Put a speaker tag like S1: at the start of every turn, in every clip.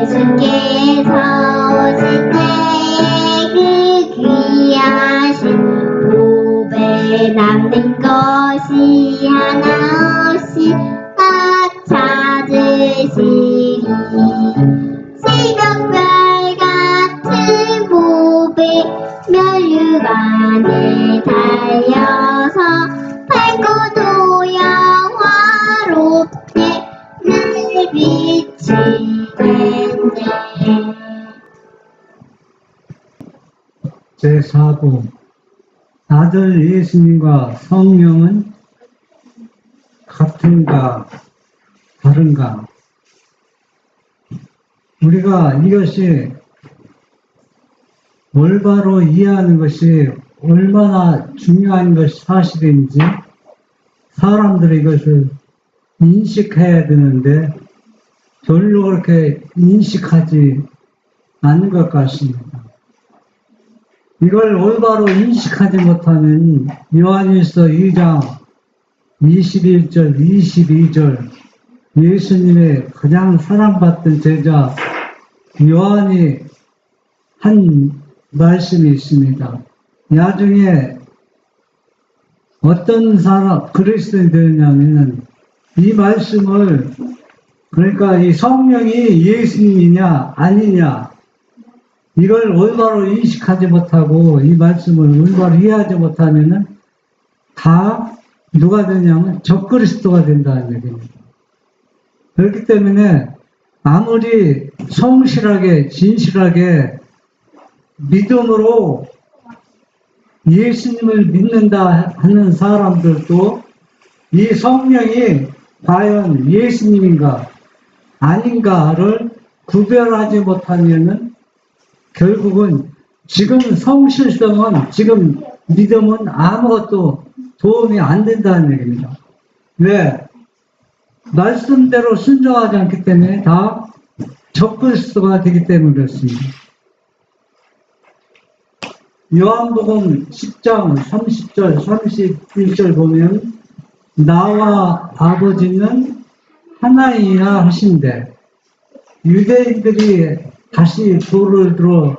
S1: 예수께서 오실 때에 그 귀하신 보배 남는 것이 하나 없이 다 찾으시리. 새벽별 같은 보배 멸류관에 달려서 밝고도 영화롭게 날 비치겠네.
S2: 제4부 아들 예수님과 성령은 같은가 다른가? 우리가 이것이 올바로 이해하는 것이 얼마나 중요한 것이 사실인지 사람들이 이것을 인식해야 되는데 별로 그렇게 인식하지 않는 것 같습니다. 이걸 올바로 인식하지 못하면 요한일서 2장 21절, 22절 예수님의 가장 사랑받던 제자 요한이 한 말씀이 있습니다. 나중에 어떤 사람 그리스도인이 되느냐면 이 말씀을 그러니까 이 성령이 예수님이냐 아니냐 이걸 올바로 인식하지 못하고 이 말씀을 올바로 이해하지 못하면은 다 누가 되냐면 적그리스도가 된다는 얘기입니다. 그렇기 때문에 아무리 성실하게 진실하게 믿음으로 예수님을 믿는다 하는 사람들도 이 성령이 과연 예수님인가 아닌가를 구별하지 못하면은 결국은 지금 성실성은 지금 믿음은 아무것도 도움이 안 된다는 얘기입니다. 왜? 말씀대로 순종하지 않기 때문에 다 적그리스도가 되기 때문에 그렇습니다. 요한복음 10장 30절 31절 보면 나와 아버지는 하나이라 하신대 유대인들이 다시 돌을 들어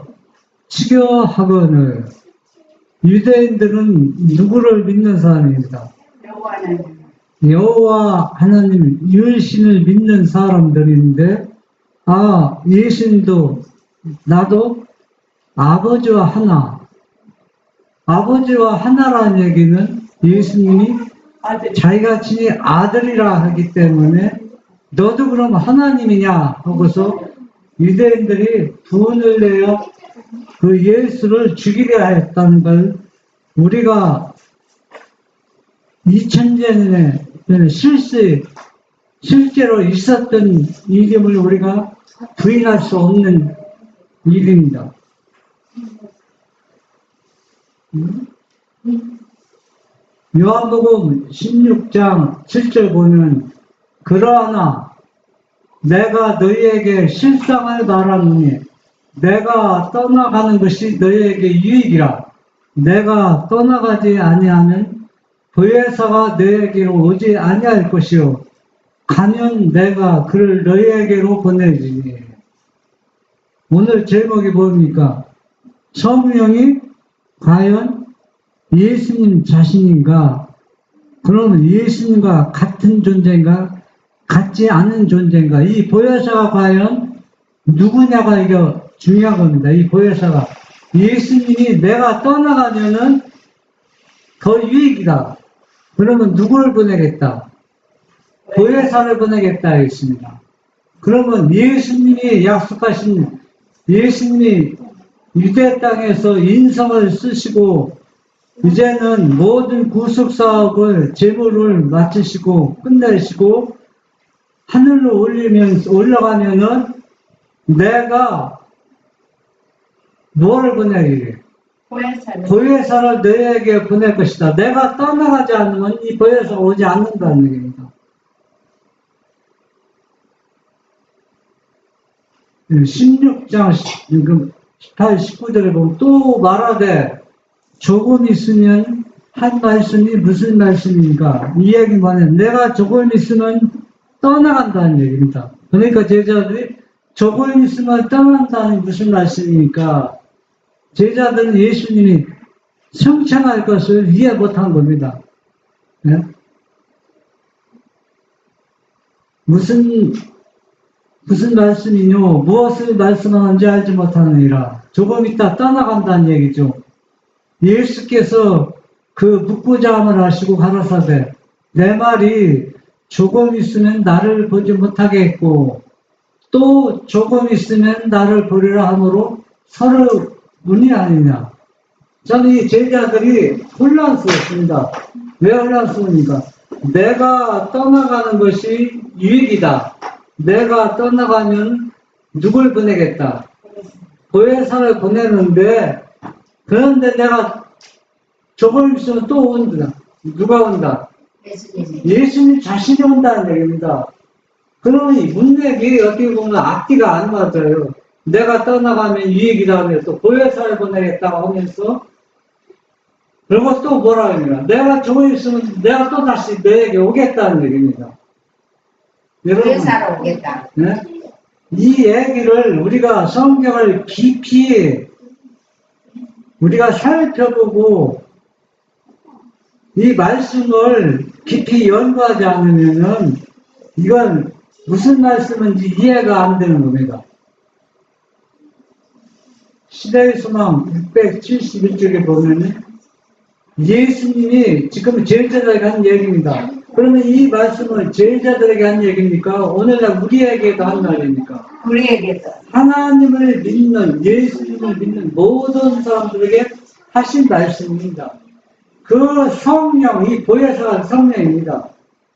S2: 치교하거늘 유대인들은 누구를 믿는 사람입니다. 여호와 하나님 유일신을 믿는 사람들인데 예수님도 나도 아버지와 하나 아버지와 하나라는 얘기는 예수님이 자기가 친히 아들이라 하기 때문에 너도 그럼 하나님이냐 하고서 유대인들이 분을 내어 그 예수를 죽이려 했다는 걸 우리가 2000년 전에 실제로 있었던 일임을 우리가 부인할 수 없는 일입니다. 요한복음 16장 7절 보면 그러나 내가 너희에게 실상을 말하노니 내가 떠나가는 것이 너희에게 유익이라. 내가 떠나가지 아니하면 보혜사가 너희에게로 오지 아니할 것이요 가면 내가 그를 너희에게로 보내주니. 오늘 제목이 뭡니까? 성령이 과연 예수님 자신인가? 그러면 예수님과 같은 존재인가? 같지 않은 존재인가? 이 보혜사가 과연 누구냐가 이게 중요한 겁니다. 이 보혜사가 예수님이 내가 떠나가면은 더 유익이다. 그러면 누구를 보내겠다? 보혜사를 보내겠다 했습니다. 그러면 예수님이 약속하신 예수님이 유대 땅에서 인성을 쓰시고 이제는 모든 구속사업을 제물을 마치시고 끝내시고 하늘로 올라가면은 내가 뭐를 보내기래? 보혜사를 너희에게 보낼 것이다. 내가 떠나가지 않으면 이 보혜사가 오지 않는다는 얘기입니다. 16장 18, 19절에 보면 또 말하되 조금 있으면 한 말씀이 무슨 말씀인가? 이 얘기만 해. 내가 조금 있으면 떠나간다는 얘기입니다. 그러니까 제자들이 조금 있으면 떠난다는 무슨 말씀입니까? 제자들은 예수님이 성찬할 것을 이해 못한 겁니다. 네? 무슨 말씀이뇨? 무엇을 말씀하는지 알지 못하느니라. 조금 있다 떠나간다는 얘기죠. 예수께서 그 묻고자 함을 하시고 가라사대 내 말이 조금 있으면 나를 보지 못하게 했고 또 조금 있으면 나를 보리라 하므로 서로 문이 아니냐. 저는 이 제자들이 혼란스럽습니다. 왜 혼란스럽습니까? 내가 떠나가는 것이 유익이다. 내가 떠나가면 누굴 보내겠다. 보혜사를 보내는데 그런데 내가 조금 있으면 또 온다. 누가 온다? 예수님 자신이 온다는 얘기입니다. 그러니 문맥이 어떻게 보면 앞뒤가 안 맞아요. 내가 떠나가면 유익이다 하면서 보혜사를 보내겠다고 하면서 그리고 또 뭐라 합니까? 내가 조금 있으면 내가 또 다시 너에게 오겠다는 얘기입니다.
S3: 보혜사로 오겠다.
S2: 네? 이 얘기를 우리가 성경을 깊이 우리가 살펴보고 이 말씀을 깊이 연구하지 않으면은 이건 무슨 말씀인지 이해가 안 되는 겁니다. 시대의 소망 671쪽에 보면은 예수님이 지금 제자들에게 한 얘기입니다. 그러면 이 말씀을 제자들에게 한 얘기입니까? 오늘날 우리에게도 한 말입니까?
S3: 우리에게도.
S2: 하나님을 믿는, 예수님을 믿는 모든 사람들에게 하신 말씀입니다. 그 성령, 이 보혜사가 성령입니다.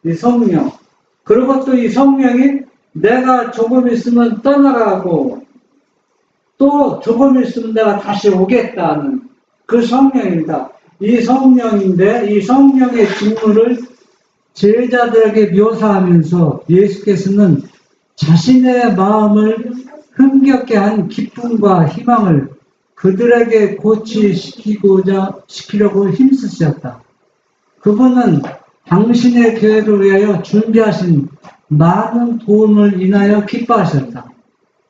S2: 이 성령. 그리고 또 이 성령이 내가 조금 있으면 떠나가고 또 조금 있으면 내가 다시 오겠다는 그 성령입니다. 이 성령인데 이 성령의 직무를 제자들에게 묘사하면서 예수께서는 자신의 마음을 흥겹게 한 기쁨과 희망을 그들에게 시키려고 힘쓰셨다. 그분은 당신의 교회를 위하여 준비하신 많은 도움을 인하여 기뻐하셨다.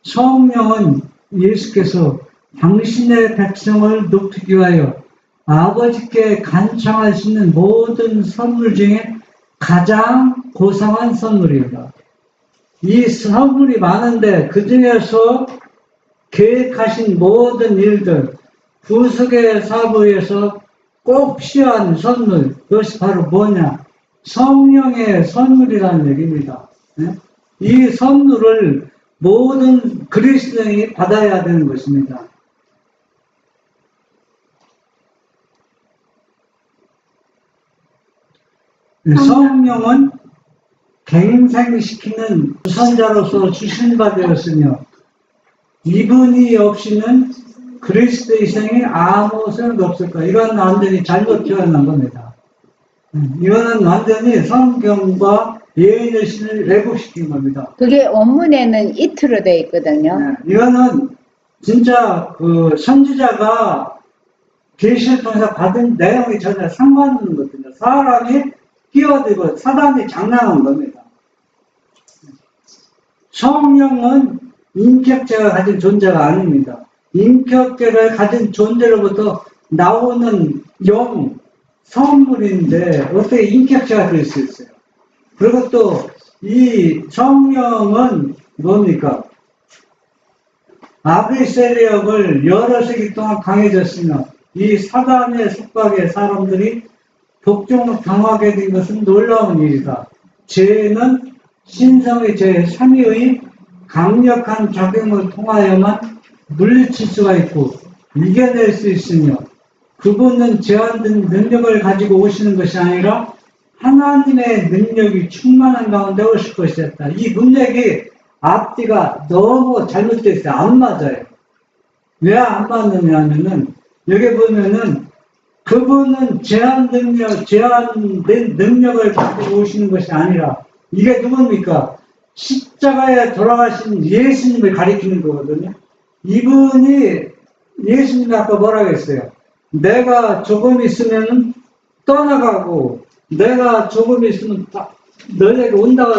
S2: 성령은 예수께서 당신의 백성을 높이기 위하여 아버지께 간청하시는 모든 선물 중에 가장 고상한 선물입니다. 이 선물이 많은데 그 중에서 계획하신 모든 일들, 구속의 사부에서 꼭 필요한 선물, 그것이 바로 뭐냐? 성령의 선물이라는 얘기입니다. 이 선물을 모든 그리스도인이 받아야 되는 것입니다. 성령은 갱생시키는 선자로서 주신 바 되었으며 이분이 없이는 그리스도의 생에 아무 소용도 없을 거예요. 이건 완전히 잘못 표현한 겁니다. 이거는 완전히 성경과 예언의 왜곡시킨 겁니다.
S3: 그게 원문에는 이트로 되어 있거든요.
S2: 이거는 진짜 그 선지자가 계시를 통해서 받은 내용이 전혀 상관없는 거거든요. 사람이 끼어들고 사단이 장난한 겁니다. 성령은 인격체가 가진 존재가 아닙니다. 인격체를 가진 존재로부터 나오는 영, 선물인데 어떻게 인격체가 될 수 있어요? 그리고 또 이 성령은 뭡니까? 악의 세력을 여러 세기 동안 강해졌으며 이 사단의 속박에 사람들이 복종당하게 된 것은 놀라운 일이다. 죄는 신성의 제3위의 강력한 작용을 통하여만 물리칠 수가 있고 이겨낼 수 있으며 그분은 제한된 능력을 가지고 오시는 것이 아니라 하나님의 능력이 충만한 가운데 오실 것이었다. 이 문맥이 앞뒤가 너무 잘못되어 있어요. 안 맞아요. 왜 안 맞느냐 하면은 여기 보면은 그분은 제한된 능력을 가지고 오시는 것이 아니라 이게 누굽니까? 십자가에 돌아가신 예수님을 가리키는 거거든요. 이분이 예수님이 아까 뭐라고 했어요? 내가 조금 있으면 떠나가고 내가 조금 있으면 너에게 온다고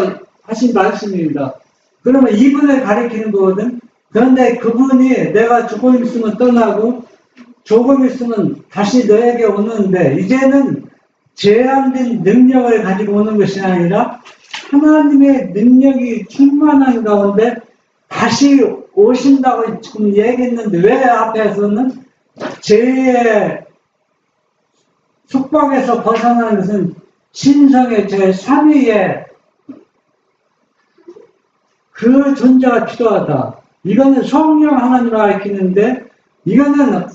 S2: 하신 말씀입니다. 그러면 이분을 가리키는 거거든. 그런데 그분이 내가 조금 있으면 떠나고 조금 있으면 다시 너에게 오는데 이제는 제한된 능력을 가지고 오는 것이 아니라 하나님의 능력이 충만한 가운데 다시 오신다고 지금 얘기했는데 왜 앞에서는 죄의 속박에서 벗어나는 것은 신성의 제3위의 그 존재가 필요하다. 이거는 성령 하나님을 가리키는데 이거는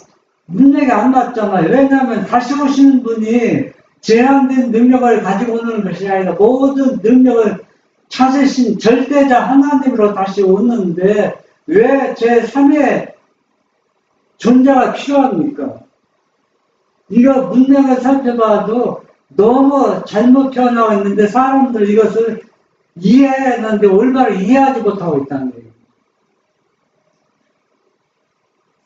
S2: 문맥이 안 맞잖아요. 왜냐하면 다시 오시는 분이 제한된 능력을 가지고 오는 것이 아니라 모든 능력을 찾으신 절대자 하나님으로 다시 오는데 왜 제3의 존재가 필요합니까? 이거 문맥을 살펴봐도 너무 잘못 표현하고 있는데 사람들 이것을 이해하는데 올바로 이해하지 못하고 있다는 거예요.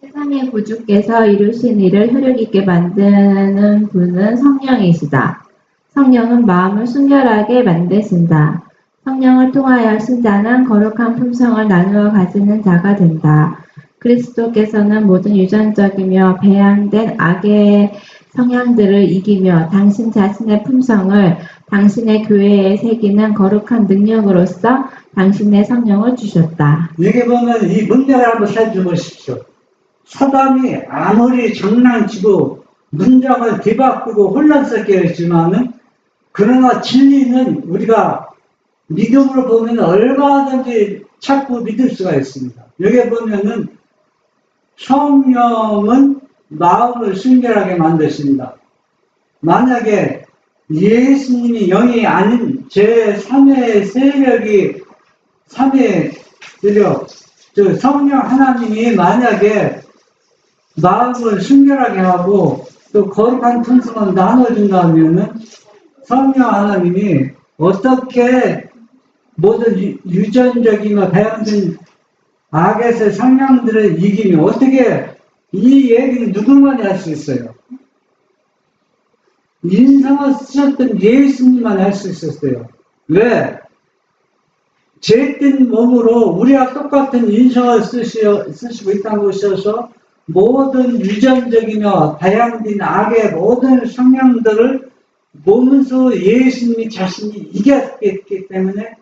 S4: 세상의 구주께서 이루신 일을 효력있게 만드는 분은 성령이시다. 성령은 마음을 순결하게 만드신다. 성령을 통하여 신자는 거룩한 품성을 나누어 가지는 자가 된다. 그리스도께서는 모든 유전적이며 배양된 악의 성향들을 이기며 당신 자신의 품성을 당신의 교회에 새기는 거룩한 능력으로서 당신의 성령을 주셨다.
S2: 여기 보면 이 문맥을 한번 살펴보십시오. 사단이 아무리 장난치고 문장을 뒤바꾸고 혼란스럽게 했지만은 그러나 진리는 우리가 믿음으로 보면 얼마든지 찾고 믿을 수가 있습니다. 여기 보면은 성령은 마음을 순결하게 만드신다. 만약에 예수님이 영이 아닌 제3의 세력이 3의 세력, 저 성령 하나님이 만약에 마음을 순결하게 하고 또 거룩한 품성을 나눠준다면은 성령 하나님이 어떻게 모든 유전적이며 배양된 악에서의 성향들을 이기며 어떻게 이 얘기는 누구만이 할 수 있어요? 인성을 쓰셨던 예수님만 할 수 있었어요. 왜? 죄된 몸으로 우리와 똑같은 인성을 쓰시고 있다는 것이어서 모든 유전적이며 다양된 악의 모든 성향들을 몸소 예수님이 자신이 이겼기 때문에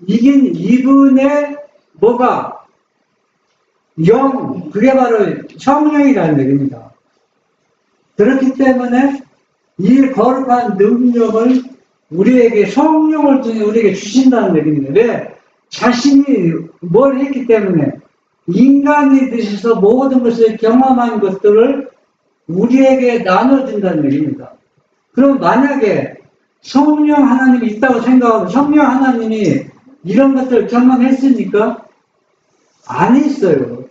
S2: 이긴 이분의 뭐가? 영, 그게 바로 성령이라는 얘기입니다. 그렇기 때문에 이 거룩한 능력을 우리에게 성령을 통해 우리에게 주신다는 얘기입니다. 왜? 자신이 뭘 했기 때문에 인간이 되셔서 모든 것을 경험한 것들을 우리에게 나눠준다는 얘기입니다. 그럼 만약에 성령 하나님이 있다고 생각하고 성령 하나님이 이런 것들을 경험했으니까 안 있어요.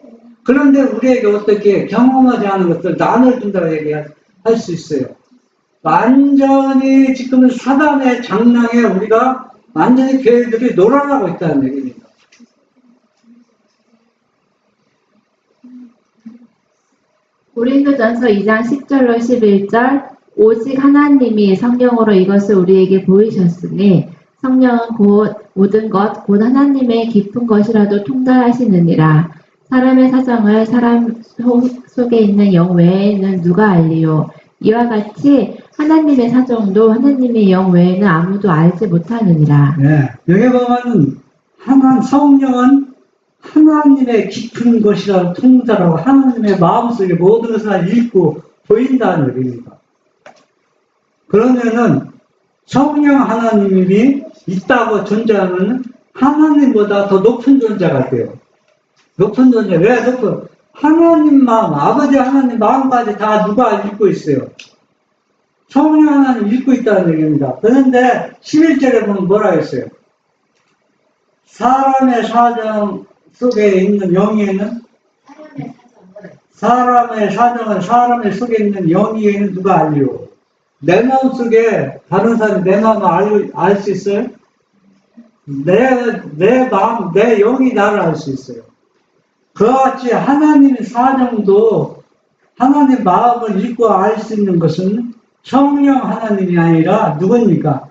S2: 그런데 우리에게 어떻게 경험하지 않은 것들 나눠준다고 얘기할 수 있어요. 완전히 지금은 사단의 장난에 우리가 완전히 교회들이 놀아나고 있다는 얘기입니다.
S4: 고린도전서 2장 10절로 11절 오직 하나님이 성령으로 이것을 우리에게 보이셨으니 성령은 곧 모든 것 곧 하나님의 깊은 것이라도 통달하시느니라. 사람의 사정을 사람 속에 있는 영 외에는 누가 알리요. 이와 같이 하나님의 사정도 하나님의 영 외에는 아무도 알지 못하느니라.
S2: 네, 여기 보면 성령은 하나님의 깊은 것이라고 통달하고 하나님의 마음속에 모든 것을 읽고 보인다는 얘기입니다. 그러면은 성령 하나님이 있다고 존재하면 하나님보다 더 높은 존재가 돼요. 높은 존재. 왜 높은? 하나님 마음, 아버지 하나님 마음까지 다 누가 읽고 있어요? 성령 하나님 읽고 있다는 얘기입니다. 그런데 11절에 보면 뭐라 했어요? 사람의 사정 속에 있는 영에는 사람의 사정은 사람의 속에 있는 영에는 누가 알리오? 내 마음 속에 다른 사람이 내 마음을 알 수 있어요? 내 마음, 내 영이 나를 알 수 있어요. 그와 같이 하나님의 사정도 하나님 마음을 읽고 알 수 있는 것은 성령 하나님이 아니라 누굽니까?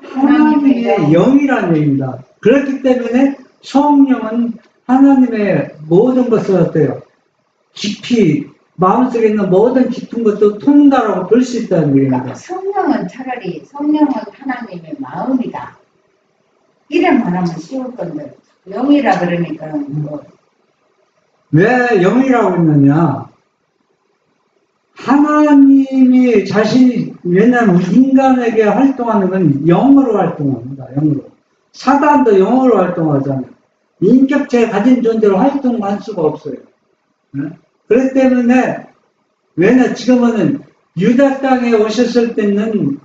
S2: 하나님의 영이라는 얘기입니다. 그렇기 때문에 성령은 하나님의 모든 것을 어때요? 깊이 마음속에 있는 모든 깊은 것도 통달하고 볼 수 있다는 얘기입니다.
S3: 성령은 차라리 성령은 하나님의 마음이다. 이름만 하면 쉬울 건데 영이라 그러니까 뭐
S2: 왜 영이라고 했느냐? 하나님이 자신이, 왜냐하면 인간에게 활동하는 건 영으로 활동합니다. 영으로. 사단도 영으로 활동하잖아요. 인격체 가진 존재로 활동할 수가 없어요. 네? 그렇기 때문에, 왜냐, 지금은 유다 땅에 오셨을 때는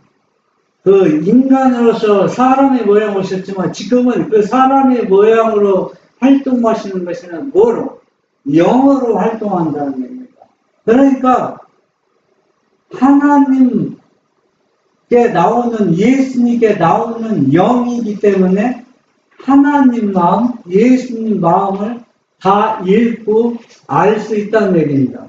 S2: 그 인간으로서 사람의 모양 오셨지만 지금은 그 사람의 모양으로 활동하시는 것은 뭐로? 영어로 활동한다는 얘기입니다. 그러니까 하나님께 나오는, 예수님께 나오는 영이기 때문에 하나님 마음, 예수님 마음을 다 읽고 알 수 있다는 얘기입니다.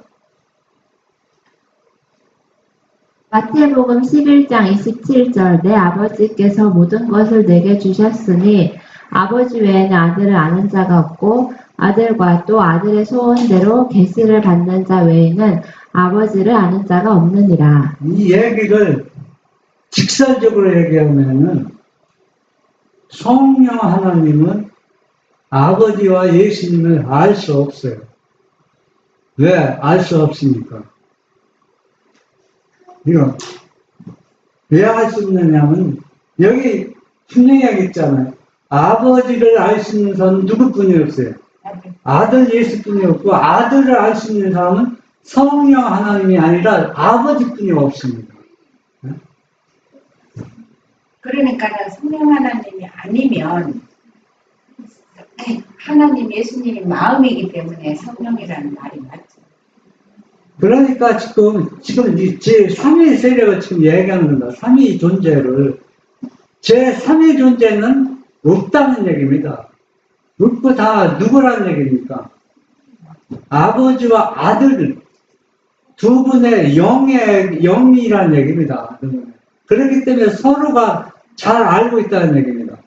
S4: 마태복음 11장 27절 내 아버지께서 모든 것을 내게 주셨으니 아버지 외에는 아들을 아는 자가 없고 아들과 또 아들의 소원대로 계시를 받는 자 외에는 아버지를 아는 자가 없느니라.
S2: 이 얘기를 직설적으로 얘기하면은 성령 하나님은 아버지와 예수님을 알 수 없어요. 왜 알 수 없습니까? 이거 왜 알 수 없느냐면 여기 분명히 하겠잖아요. 아버지를 알 수 있는 사람은 누구뿐이 없어요. 아들 예수뿐이 없고 아들을 알 수 있는 사람은 성령 하나님이 아니라 아버지뿐이 없습니다.
S3: 그러니까 성령 하나님이 아니면 하나님 예수님이 마음이기 때문에 성령이라는 말이 맞죠.
S2: 그러니까 지금 제 3위 세력을 지금 얘기하는 겁니다. 3위 존재를. 제 3위 존재는 없다는 얘기입니다. 없고 다 누구라는 얘기입니까? 아버지와 아들 두 분의 영이라는 얘기입니다. 그렇기 때문에 서로가 잘 알고 있다는 얘기입니다.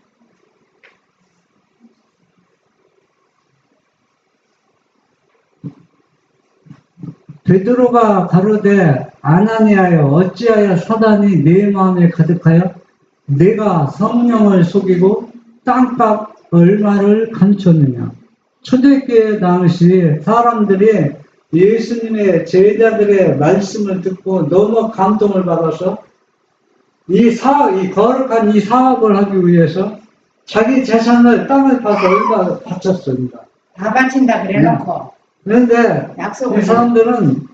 S2: 베드로가 가로되 아나니아여 어찌하여 사단이 내 마음에 가득하여 내가 성령을 속이고 땅값 얼마를 감췄느냐. 초대교회 당시 사람들이 예수님의 제자들의 말씀을 듣고 너무 감동을 받아서 이 거룩한 이 사업을 하기 위해서 자기 재산을 땅을 파서 얼마 바쳤습니다.
S3: 다 바친다 그래놓고
S2: 그런데
S3: 약속을
S2: 이 사람들은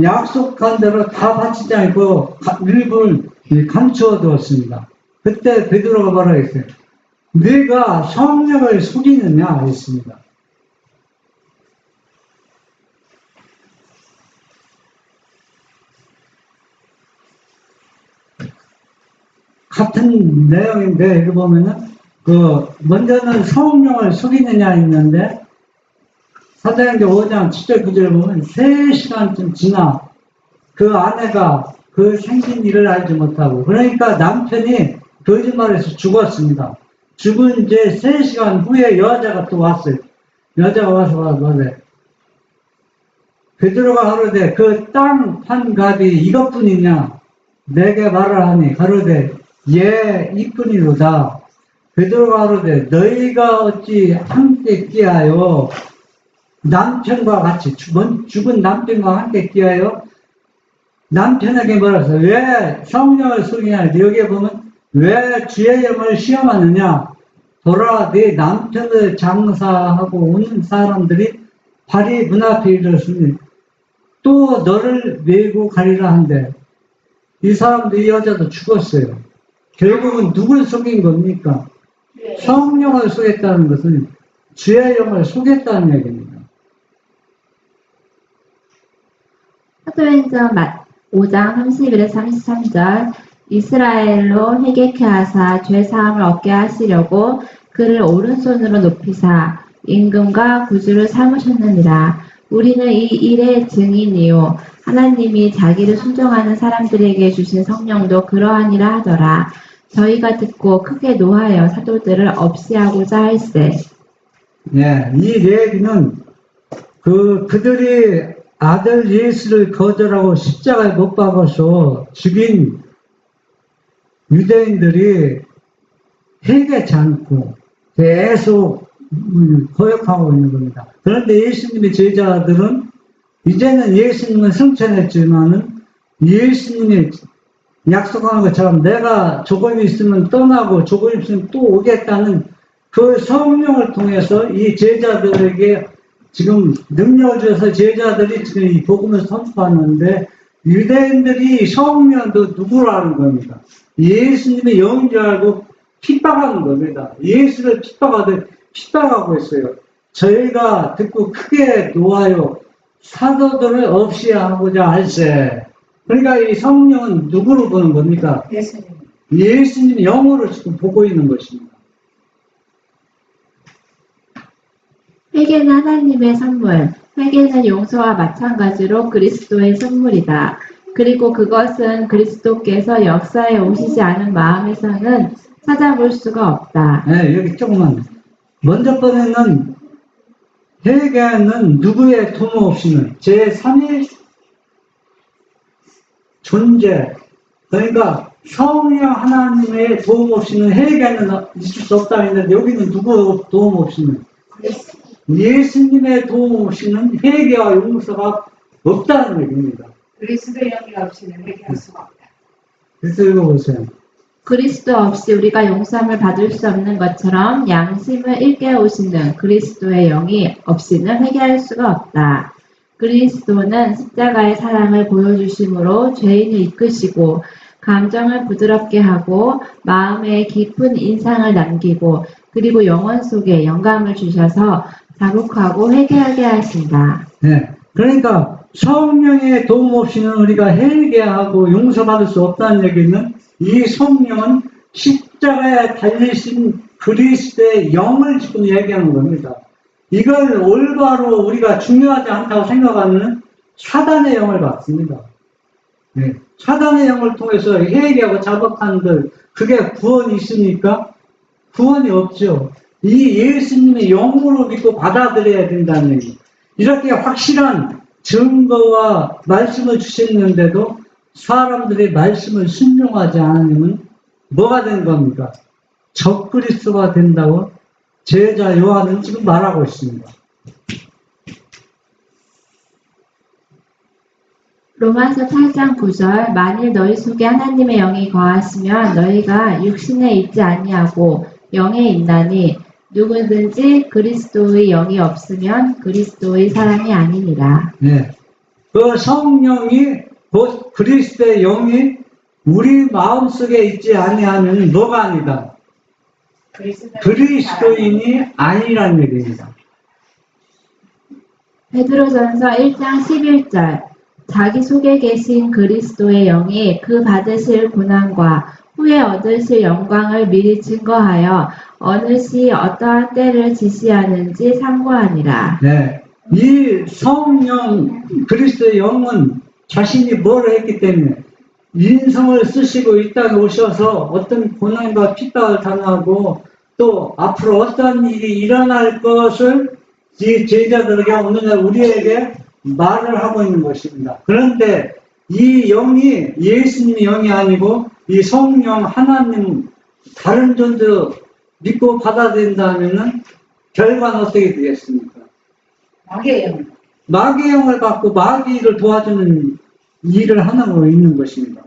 S2: 약속한 대로 다 바치지 않고 일부를 감추어 두었습니다. 그때 베드로가 뭐라 했어요? 네가 성령을 속이느냐 했습니다. 같은 내용인데 여기 보면은 먼저는 성령을 속이느냐 했는데 사도행전 5장 7절 9절 보면 3시간쯤 지나 그 아내가 그 생긴 일을 알지 못하고 그러니까 남편이 거짓말해서 죽었습니다. 죽은 지 3시간 후에 여자가 또 왔어요. 여자가 와서 말해. 베드로가 가로되 그 땅 판 값이 이것뿐이냐 내게 말을 하니 가로되 예 이뿐이로다. 베드로가 가로되 너희가 어찌 함께 끼하여 남편과 같이 죽은 남편과 함께 끼하여 남편에게 뭐라서 왜 성령을 속이냐. 여기에 보면 왜 주의 영을 시험하느냐. 돌아 네 남편을 장사하고 오는 사람들이 발이 문 앞에 이르렀으니 또 너를 메고 가리라 한대. 이 사람도 이 여자도 죽었어요. 결국은 누굴 속인 겁니까? 성령을 속였다는 것은 주의 영을 속였다는 얘기입니다.
S4: 사도행전 5장 31에서 33절 이스라엘로 회개케 하사 죄사함을 얻게 하시려고 그를 오른손으로 높이사 임금과 구주를 삼으셨느니라. 우리는 이 일의 증인이요 하나님이 자기를 순종하는 사람들에게 주신 성령도 그러하니라 하더라. 저희가 듣고 크게 노하여 사도들을 없이하고자 할세.
S2: 예, 이 얘기는 그들이 아들 예수를 거절하고 십자가에 못 박아서 죽인 유대인들이 회개치 않고 계속 거역하고 있는 겁니다. 그런데 예수님의 제자들은 이제는 예수님은 승천했지만은 예수님이 약속한 것처럼 내가 조금 있으면 떠나고 조금 있으면 또 오겠다는 그 성령을 통해서 이 제자들에게 지금 능력을 줘서 제자들이 지금 이 복음을 선포하는데 유대인들이 성령도 누구라는 겁니다. 예수님의 영인 줄 알고 핍박하는 겁니다. 예수를 핍박하고 있어요. 저희가 듣고 크게 놓아요. 사도들을 없이 하고자 할세. 그러니까 이 성령은 누구로 보는 겁니까? 예수님 영으로 지금 보고 있는 것입니다.
S4: 회개는 하나님의 선물, 회개는 용서와 마찬가지로 그리스도의 선물이다. 그리고 그것은 그리스도께서 역사에 오시지 않은 마음에서는 찾아볼 수가 없다.
S2: 네, 여기 조금만. 먼저 번에는 회개는 누구의 도움 없이는 제3의 존재, 그러니까 성령 하나님의 도움 없이는 회개는 있을 수 없다 했는데 여기는 누구 도움 없이는 예수님의 도움 없이는 회개와 용서가 없다는 얘기입니다.
S3: 그리스도의 영이 없이는 회개할 수가 없다.
S2: 그래서 읽어보세요.
S4: 그리스도 없이 우리가 용서함을 받을 수 없는 것처럼 양심을 일깨우시는 그리스도의 영이 없이는 회개할 수가 없다. 그리스도는 십자가의 사랑을 보여주심으로 죄인을 이끄시고 감정을 부드럽게 하고 마음에 깊은 인상을 남기고 그리고 영혼 속에 영감을 주셔서 자복하고 회개하게 하신다.
S2: 네, 그러니까 성령의 도움 없이는 우리가 회개하고 용서받을 수 없다는 얘기는 이 성령은 십자가에 달리신 그리스도의 영을 지금 얘기하는 겁니다. 이걸 올바로 우리가 중요하지 않다고 생각하는 사단의 영을 받습니다. 네. 사단의 영을 통해서 회개하고 자복한들 그게 구원이 있습니까? 구원이 없죠. 이 예수님의 영으로 믿고 받아들여야 된다는 얘기. 이렇게 확실한 증거와 말씀을 주셨는데도 사람들이 말씀을 순종하지 않으면 뭐가 된 겁니까? 적그리스도가 된다고 제자 요한은 지금 말하고 있습니다.
S4: 로마서 8장 9절 만일 너희 속에 하나님의 영이 거하시면 너희가 육신에 있지 아니하고 영에 있나니 누구든지 그리스도의 영이 없으면 그리스도의 사람이 아니니라.
S2: 네. 그 성령이 곧 그리스도의 영이 우리 마음속에 있지 아니하면 뭐가 아니다? 그리스도인이 아니란 얘기입니다.
S4: 베드로전서 1장 11절 자기 속에 계신 그리스도의 영이 그 받으실 고난과 후에 얻으실 영광을 미리 증거하여 어느 시 어떠한 때를 지시하는지 상고하니라.
S2: 네. 이 성령 그리스도의 영은 자신이 뭘 했기 때문에 인성을 쓰시고 이 땅에 오셔서 어떤 고난과 핍박을 당하고 또 앞으로 어떤 일이 일어날 것을 이 제자들에게 오늘날 우리에게 말을 하고 있는 것입니다. 그런데 이 영이 예수님의 영이 아니고 이 성령 하나님 다른 존재 믿고 받아들인다면은 결과는 어떻게 되겠습니까?
S3: 마귀의 영.
S2: 마귀의 영을 받고 마귀를 도와주는 일을 하고 있는 것입니다.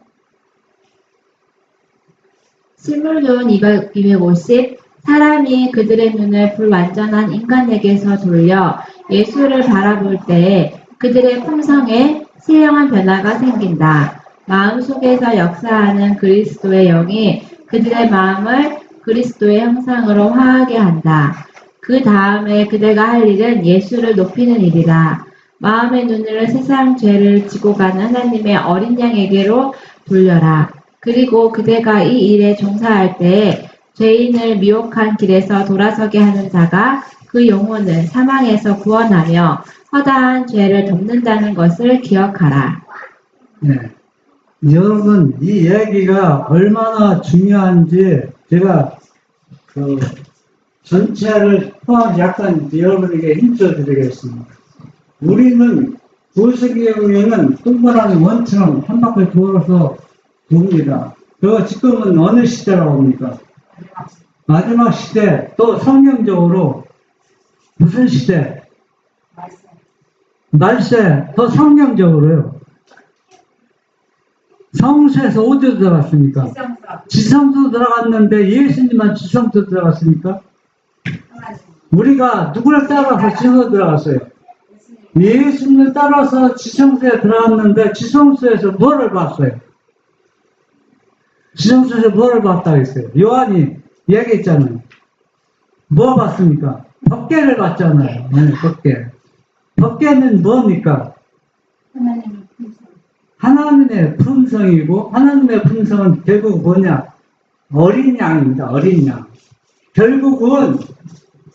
S4: 신물교훈 250 사람이 그들의 눈을 불완전한 인간에게서 돌려 예수를 바라볼 때에 그들의 품성에 신령한 변화가 생긴다. 마음속에서 역사하는 그리스도의 영이 그들의 마음을 그리스도의 형상으로 화하게 한다. 그 다음에 그대가 할 일은 예수를 높이는 일이다. 마음의 눈을 세상 죄를 지고 가는 하나님의 어린 양에게로 돌려라. 그리고 그대가 이 일에 종사할 때에 죄인을 미혹한 길에서 돌아서게 하는 자가 그 영혼을 사망에서 구원하며 허다한 죄를 덮는다는 것을 기억하라.
S2: 네. 여러분, 이 얘기가 얼마나 중요한지 제가 전체를 포함해서 약간 여러분에게 힌트를 드리겠습니다. 우리는 구석기에는 동그라미 원처럼 한 바퀴 돌아서 돕니다. 지금은 어느 시대라고 합니까? 마지막 시대, 또 성경적으로 무슨 시대? 말세, 더 성경적으로요. 성수에서 어디로 들어갔습니까? 지성소 들어갔는데 예수님만 지성소 들어갔습니까? 우리가 누구를 따라서 지성소 들어갔어요? 예수님을 따라서 지성소에 들어갔는데 지성소에서 뭐를 봤어요? 지성소에서 뭐를 봤다고 했어요? 요한이 얘기했잖아요. 뭐 봤습니까? 법궤를 봤잖아요. 네, 법궤. 법궤는 뭡니까? 하나님의 품성이고, 하나님의 품성은 결국 뭐냐? 어린 양입니다. 어린 양. 결국은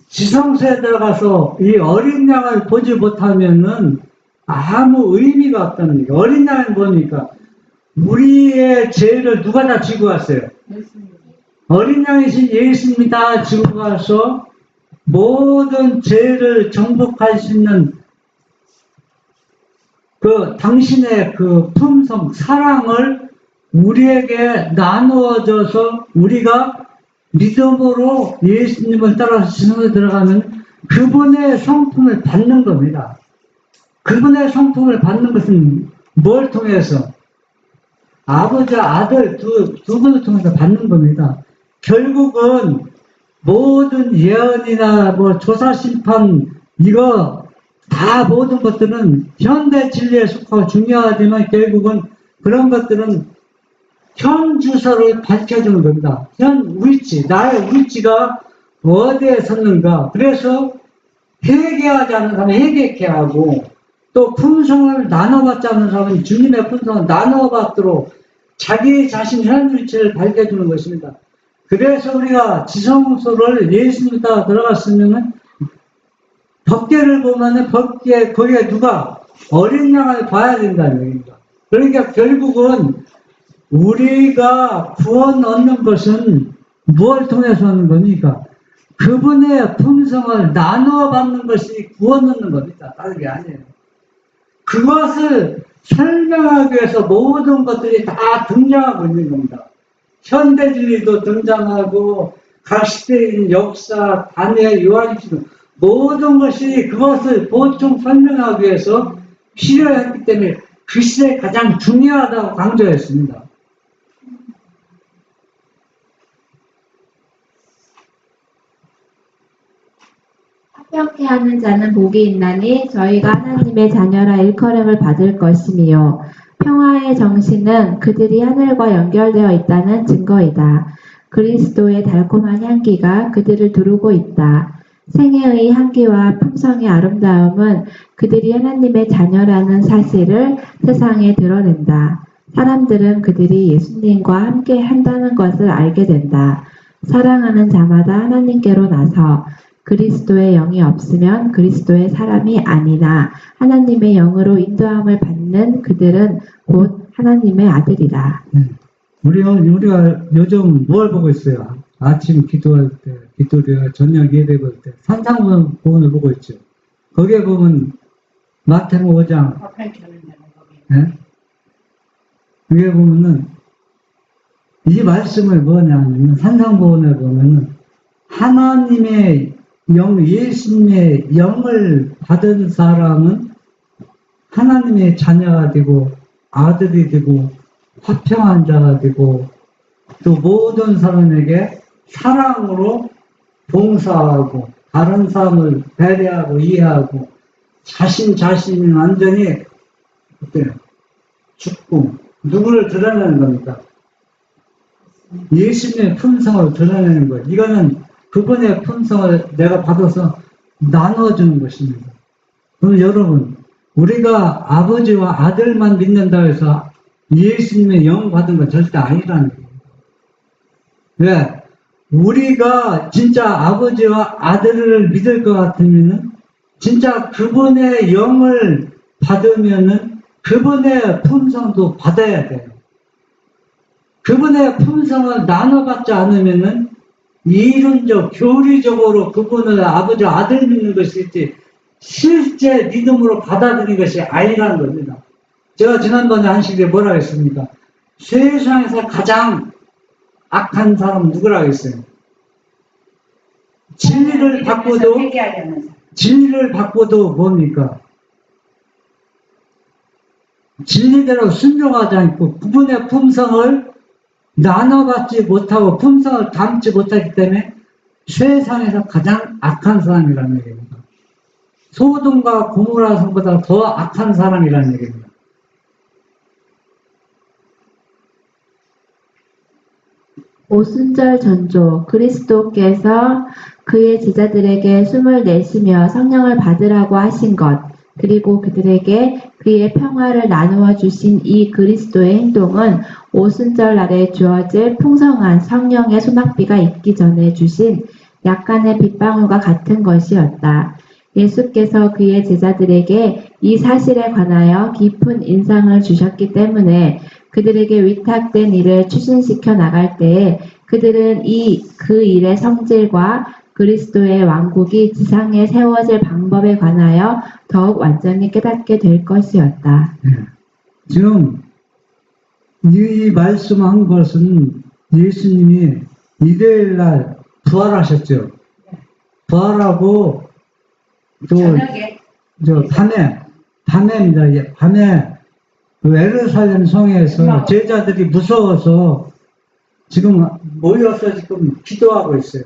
S2: 지성소에 들어가서 이 어린 양을 보지 못하면은 아무 의미가 없다는 거예요. 어린 양은 뭡니까? 우리의 죄를 누가 다 지고 갔어요? 어린 양이신 예수님이 다 지고 가서 모든 죄를 정복할 수 있는 당신의 품성, 사랑을 우리에게 나누어줘서 우리가 믿음으로 예수님을 따라서 지성소에 들어가면 그분의 성품을 받는 겁니다. 그분의 성품을 받는 것은 뭘 통해서? 아버지와 아들 두 분을 통해서 받는 겁니다. 결국은 모든 예언이나 조사 심판 이거 다 모든 것들은 현대 진리에 속하고 중요하지만 결국은 그런 것들은 현 주소를 밝혀주는 겁니다. 현 위치, 나의 위치가 어디에 섰는가. 그래서 회개하지 않는 사람은 회개케 하고 또 품성을 나눠받지 않는 사람은 주님의 품성을 나눠받도록 자기 자신 현 위치를 밝혀주는 것입니다. 그래서 우리가 지성소를 예수님 따라 들어갔으면은 법궤를 보면은 거기에 누가 어린 양을 봐야 된다는 얘기입니다. 그러니까 결국은 우리가 구원 얻는 것은 무엇을 통해서 하는 겁니까? 그분의 품성을 나누어 받는 것이 구원 얻는 겁니다. 다른 게 아니에요. 그것을 설명하기 위해서 모든 것들이 다 등장하고 있는 겁니다. 현대진리도 등장하고 각 시대인 역사, 다니엘, 요한일서 모든 것이 그것을 보충 설명하기 위해서 필요했기 때문에 그 시대에 가장 중요하다고 강조했습니다.
S4: 합력케 하는 자는 복이 있나니 저희가 하나님의 자녀라 일컬음을 받을 것이며 평화의 정신은 그들이 하늘과 연결되어 있다는 증거이다. 그리스도의 달콤한 향기가 그들을 두르고 있다. 생애의 향기와 품성의 아름다움은 그들이 하나님의 자녀라는 사실을 세상에 드러낸다. 사람들은 그들이 예수님과 함께 한다는 것을 알게 된다. 사랑하는 자마다 하나님께로 나서 그리스도의 영이 없으면 그리스도의 사람이 아니나 하나님의 영으로 인도함을 받는 그들은 곧 하나님의 아들이라.
S2: 우리가 요즘 뭘 보고 있어요? 아침 기도할 때, 기도를 저녁 예배 볼 때 산상보훈을 보고 있죠. 거기에 보면 마태복음 5장 네? 거기에 보면은 이 말씀을 뭐냐면 산상보훈을 보면은 하나님의 영, 예수님의 영을 받은 사람은 하나님의 자녀가 되고 아들이 되고 화평한 자가 되고 또 모든 사람에게 사랑으로 봉사하고 다른 사람을 배려하고 이해하고 자신이 완전히 어때요? 죽고 누구를 드러내는 겁니까? 예수님의 품성을 드러내는 거예요. 이거는 그분의 품성을 내가 받아서 나눠주는 것입니다. 그럼 여러분, 우리가 아버지와 아들만 믿는다 해서 예수님의 영 받은 건 절대 아니라는 거예요. 왜? 우리가 진짜 아버지와 아들을 믿을 것 같으면은 진짜 그분의 영을 받으면은 그분의 품성도 받아야 돼요. 그분의 품성을 나눠받지 않으면은 이론적, 교리적으로 그분을 아버지 아들 믿는 것이지 실제 믿음으로 받아들인 것이 아니라는 겁니다. 제가 지난번에 한식에 뭐라 했습니까? 세상에서 가장 악한 사람은 누구라고 했어요? 진리를 바꿔도
S3: 회개하려는 사람.
S2: 진리를 바꿔도 뭡니까? 진리대로 순종하지 않고 그분의 품성을 나눠받지 못하고 품성을 담지 못하기 때문에 세상에서 가장 악한 사람이라는 얘기입니다. 소돔과 고모라 성보다 더 악한 사람이라는 얘기입니다.
S4: 오순절 전조 그리스도께서 그의 제자들에게 숨을 내쉬며 성령을 받으라고 하신 것, 그리고 그들에게 그의 평화를 나누어 주신 이 그리스도의 행동은 오순절 날에 주어질 풍성한 성령의 소낙비가 있기 전에 주신 약간의 빗방울과 같은 것이었다. 예수께서 그의 제자들에게 이 사실에 관하여 깊은 인상을 주셨기 때문에 그들에게 위탁된 일을 추진시켜 나갈 때에 그들은 그 일의 성질과 그리스도의 왕국이 지상에 세워질 방법에 관하여 더욱 완전히 깨닫게 될 것이었다.
S2: 지금 이 말씀한 것은 예수님이 일요일날 부활하셨죠. 부활하고 또
S3: 저녁에
S2: 밤에입니다. 예, 밤에 그 에르살렘 성에서 제자들이 무서워서 지금 모여서 지금 기도하고 있어요.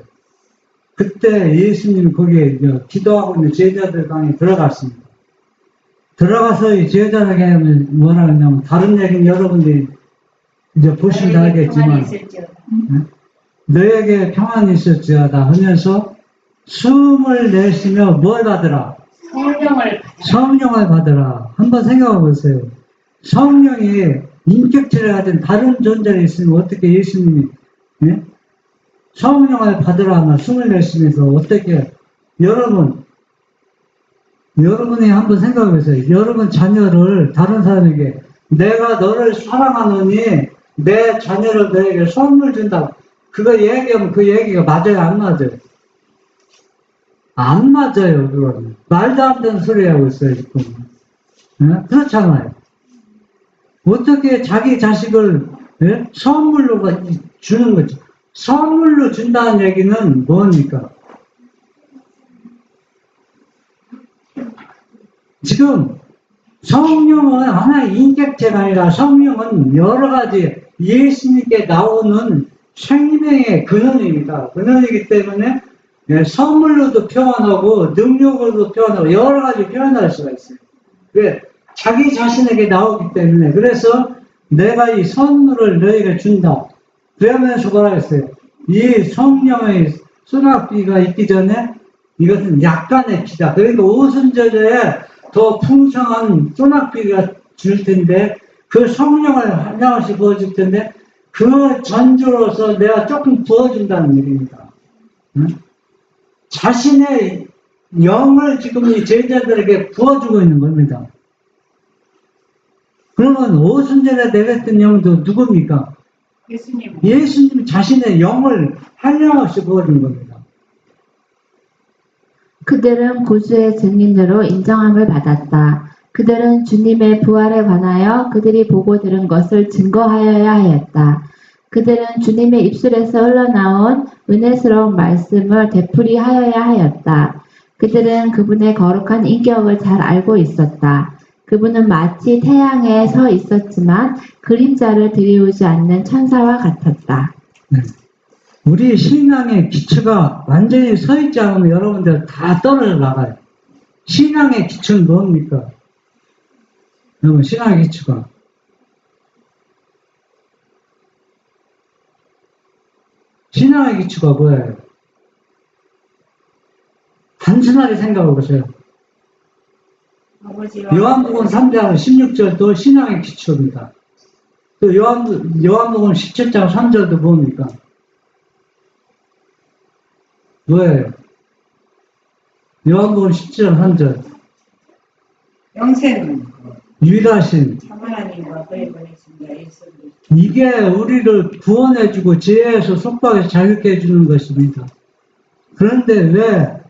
S2: 그때 예수님 거기에 기도하고 있는 제자들 방에 들어갔습니다. 들어가서 이 제자들에게 뭐라 했냐면, 다른 얘기는 여러분들이 이제 보시면 알겠지만, 너에게 평안이 있을지어다 하면서 숨을 내쉬며 뭘 받으라? 성령을 받으라. 한번 생각해 보세요. 성령이 인격체를 가진 다른 존재가 있으면 어떻게 예수님이 성령을 받으라 하면 숨을 내쉬면서 어떻게 여러분이 한번 생각해 보세요. 여러분 자녀를 다른 사람에게 내가 너를 사랑하노니 내 자녀를 너에게 선물 준다. 그거 얘기하면 그 얘기가 맞아요? 안 맞아요? 안 맞아요. 그거는. 말도 안 되는 소리 하고 있어요. 지금. 그렇잖아요. 어떻게 자기 자식을 선물로 주는 거죠. 선물로 준다는 얘기는 뭡니까? 지금 성령은 하나의 인격체가 아니라 성령은 여러 가지 예수님께 나오는 생명의 근원입니다. 근원이기 때문에 선물로도 표현하고 능력으로도 표현하고 여러 가지 표현할 수가 있어요. 왜? 자기 자신에게 나오기 때문에. 그래서 내가 이 선물을 너에게 준다. 그러면서 뭐라 했어요? 이 성령의 수납비가 있기 전에 이것은 약간의 피다. 그러니까 오순절에 더 풍성한 소낙비가 줄 텐데 그 성령을 한 장씩 부어줄 텐데 그 전조로서 내가 조금 부어준다는 얘기입니다. 자신의 영을 지금 이 제자들에게 부어주고 있는 겁니다. 그러면 오순절에 내렸던 영도 누굽니까? 예수님 자신의 영을 한량없이 부어준 겁니다.
S4: 그들은 구주의 증인으로 인정함을 받았다. 그들은 주님의 부활에 관하여 그들이 보고 들은 것을 증거하여야 하였다. 그들은 주님의 입술에서 흘러나온 은혜스러운 말씀을 되풀이하여야 하였다. 그들은 그분의 거룩한 인격을 잘 알고 있었다. 그분은 마치 태양에 서 있었지만 그림자를 들이우지 않는 천사와 같았다.
S2: 우리 신앙의 기초가 완전히 서 있지 않으면 여러분들 다 떨어져 나가요. 신앙의 기초는 뭡니까? 여러분, 신앙의 기초가. 신앙의 기초가 뭐예요? 단순하게 생각해 보세요. 요한복음 3장 16절도 신앙의 기초입니다. 또 요한복음 17장 3절도 뭡니까? 뭐예요? 요한복음 17장 3절. 유일하신
S3: 참 하나님과 그의 보내신다 예수 그리스도.
S2: 이게 우리를 구원해주고 죄에서 속박에서 자유케 해주는 것입니다. 그런데 왜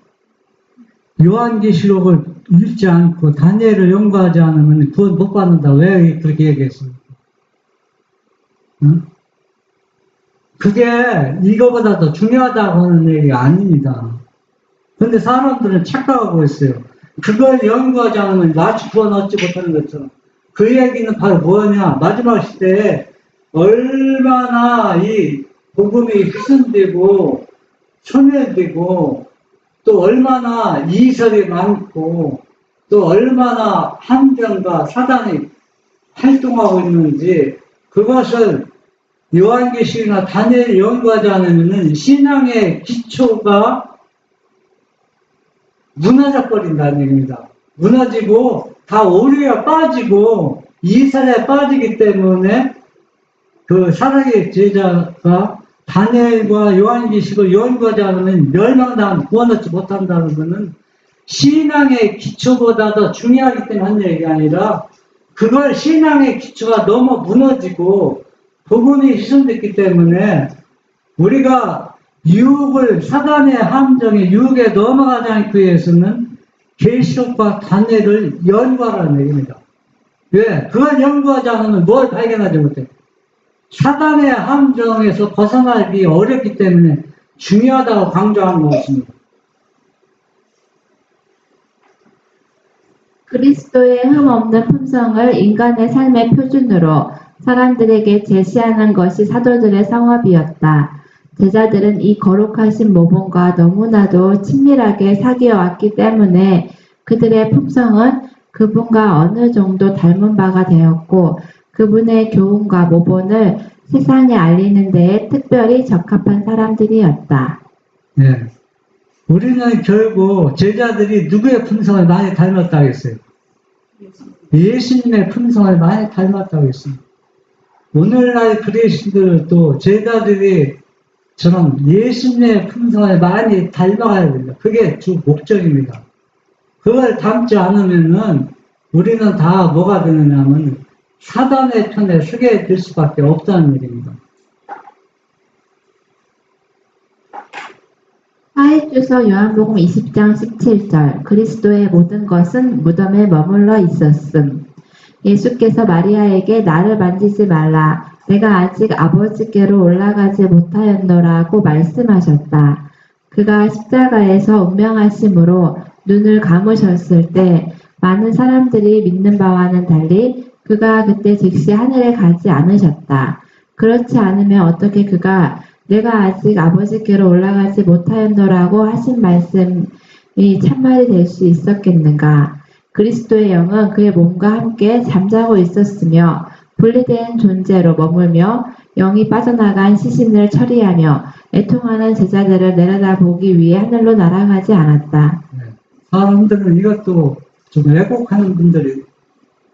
S2: 요한계시록을 읽지 않고 다니엘을 연구하지 않으면 구원 못 받는다? 왜 그렇게 얘기했습니까? 응? 그게 이거보다 더 중요하다고 하는 얘기가 아닙니다. 근데 사람들은 착각하고 있어요. 그걸 연구하지 않으면 마치 구원 얻지 못하는 것처럼. 그 얘기는 바로 뭐냐? 마지막 시대에 얼마나 이 복음이 훼손되고 소멸되고 또 얼마나 이설이 많고 또 얼마나 함정과 사단이 활동하고 있는지 그것을 요한계시록이나 다니엘을 연구하지 않으면 신앙의 기초가 무너져 버린다는 얘기입니다. 무너지고 다 오류에 빠지고 이설에 빠지기 때문에 그 사랑의 제자가 다니엘과 요한계시록을 연구하지 않으면 멸망당한 구원 얻지 못한다는 것은 신앙의 기초보다 더 중요하기 때문에 하는 얘기가 아니라 그걸 신앙의 기초가 너무 무너지고 복음이 훼손됐기 때문에 우리가 유혹을 사단의 함정에 유혹에 넘어가지 않기 위해서는 계시록과 다니엘을 연구하라는 얘기입니다. 왜? 그걸 연구하지 않으면 뭘 발견하지 못해? 사단의 함정에서 벗어나기 어렵기 때문에 중요하다고 강조하는 것입니다.
S4: 그리스도의 흠없는 품성을 인간의 삶의 표준으로 사람들에게 제시하는 것이 사도들의 성업이었다. 제자들은 이 거룩하신 모범과 너무나도 친밀하게 사귀어 왔기 때문에 그들의 품성은 그분과 어느 정도 닮은 바가 되었고 그분의 교훈과 모본을 세상에 알리는 데에 특별히 적합한 사람들이었다.
S2: 네. 우리는 결국 제자들이 누구의 품성을 많이 닮았다고 했어요? 예수님의 품성을 많이 닮았다고 했습니다. 오늘날 그리스도들도 제자들이 저는 예수님의 품성을 많이 닮아가야 됩니다. 그게 주 목적입니다. 그걸 닮지 않으면은 우리는 다 뭐가 되느냐면 사단의 편에 서게 될 수밖에 없다는 얘기입니다.
S4: 사회주서 요한복음 20장 17절 그리스도의 모든 것은 무덤에 머물러 있었음. 예수께서 마리아에게 나를 만지지 말라. 내가 아직 아버지께로 올라가지 못하였노라고 말씀하셨다. 그가 십자가에서 운명하심으로 눈을 감으셨을 때 많은 사람들이 믿는 바와는 달리 그가 그때 즉시 하늘에 가지 않으셨다. 그렇지 않으면 어떻게 그가 내가 아직 아버지께로 올라가지 못하였노라고 하신 말씀이 참말이 될 수 있었겠는가? 그리스도의 영은 그의 몸과 함께 잠자고 있었으며 분리된 존재로 머물며 영이 빠져나간 시신을 처리하며 애통하는 제자들을 내려다보기 위해 하늘로 날아가지 않았다.
S2: 네. 사람들은 이것도 좀 왜곡하는 분들이